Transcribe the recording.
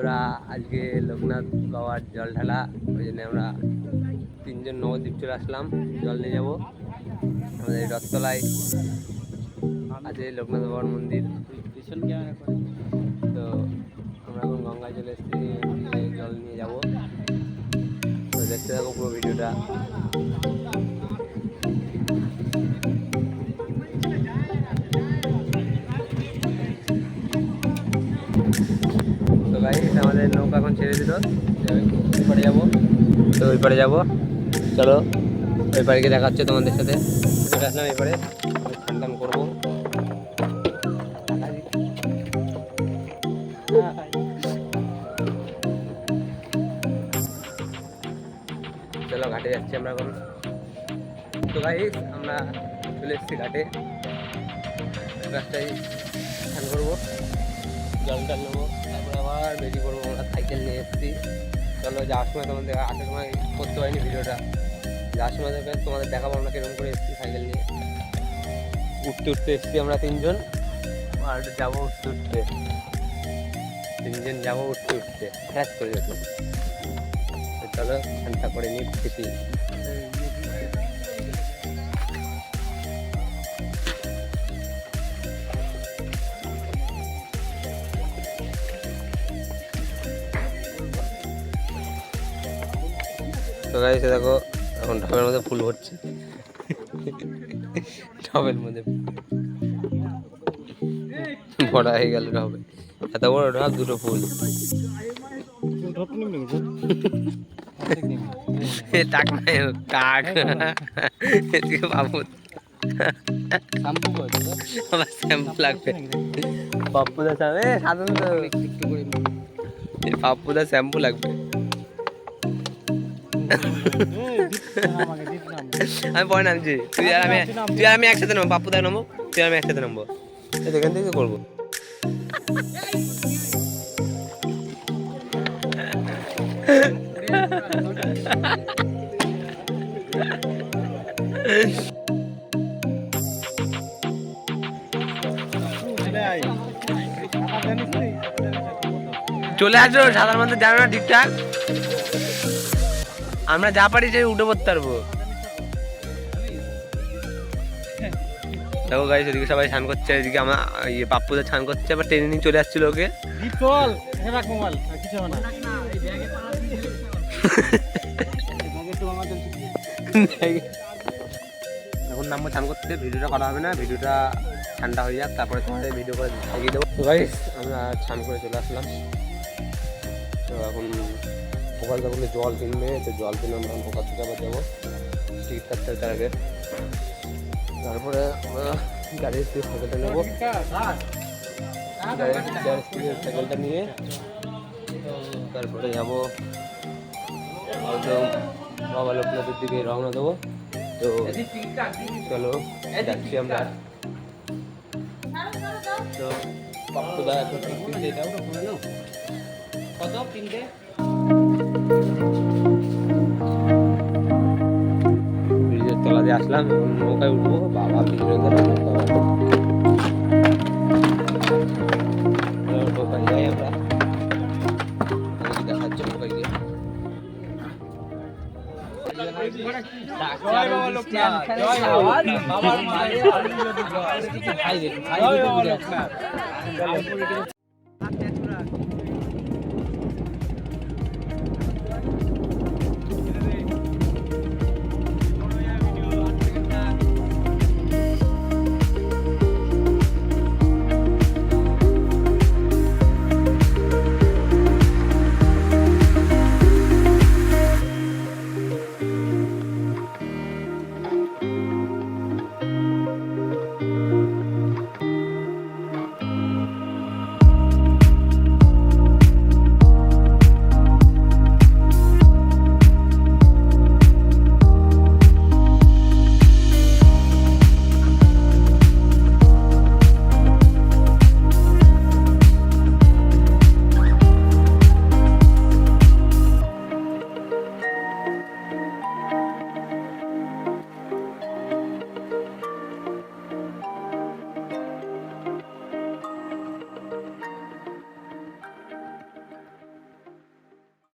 ওরা আজকে লোকনাথ বাবার জল ঢালা, ওই জন্য আমরা 3 জন নবদ্বীপ চলে আসলাম জল নিয়ে যাবো। আমাদের রথতলায় আছে লোকনাথ বাবার মন্দির। তো আমরা এখন গঙ্গায় চলে এসেছি, জল নিয়ে যাবো। তো দেখতে থাকো পুরো ভিডিওটা। তো গাইস আমাদের নৌকা এখন ছেড়ে দিল, ওই পাড়ে যাবো। তো ওই পাড়ে যাবো, চলো ওই পাড়ে গিয়ে দেখা হচ্ছে তোমাদের সাথে। চলে আসলাম এই পাড়ে, স্নান টান করবো। চলো ঘাটে যাচ্ছি আমরা এখন। তো গাইস আমরা চলে এসেছি ঘাটে, রাস্তায় স্নান করবো, জল টল নেবো, তারপরে আবার বেরিয়ে পড়বো। আমরা সাইকেল নিয়ে এসেছি। চলো যাওয়ার সময় তোমাদের আসার সময় করতে পারিনি ভিডিওটা, যাওয়ার সময় তোমাদের দেখাবো আমরা কিরকম করে এসেছি সাইকেল নিয়ে। উঠতে উঠতে এসেছি আমরা 3 জন, আর যাবো উঠতে উঠতে 3 জন যাবো উঠতে উঠতে ক্র্যাশ করে যেত। চলো ঘন্টা করে নিয়ে উঠতেছি। তো গাইস দেখো এখন ঢবের মধ্যে ফুল ভরছে, ঢবের মধ্যে ভরা হয়ে গেল ঢবে। এত বড় ঢব, 2টো ফুল। টাক নাই টাক বাবু, শ্যাম্পু লাগবে। পাপ্পুদা সাধারণত পাপ্পুদা শ্যাম্পু লাগবে। আমি পরে নামছি, তুই আর আমি একসাথে নামবো। পাপ্পুদা নামবো, তুই আর আমি একসাথে নামবো। এখান থেকে করবো। চলে আসো, সাধারণ মানুষ জানো না ঠিকঠাক। আমরা যা পারি সেই উঠে পড়তে পারবো। দেখো গাইস এদিকে সবাই স্নান করছে, এদিকে আমার পাপ্পুদা স্নান করছে, আবার টেনে নিয়ে চলে আসছিল ওকে। এখন নামবো স্নান করতে, ভিডিওটা করা হবে না, ভিডিওটা ঠান্ডা হয়ে যাক, তারপরে তোমাদের ভিডিও করে দেখিয়ে দেবো। তো গাইস আমরা স্নান করে চলে আসলাম। তো এখন সকাল বলে জল কিনবে, তো জল কিনে আমরা পোকা ছুটে আবার যাবো টিকিট কাটতে তার আগে। তারপরে আমরা গাড়ির সাইকেলটা নেবো, সাইকেলটা নিয়ে তারপরে যাবো হয়তো বাবা লোকনাথের দিকে রওনা দেবো। তো চলো যাচ্ছি আমরা। তো পাপ্পুদা এখন কত কিনতে ব্রিজের তলা দিয়ে আসলাম, নৌকায় উঠবো। বাবা ব্রিজের নৌকায় যাই আমরা, দেখাচ্ছি নৌকায় গিয়ে।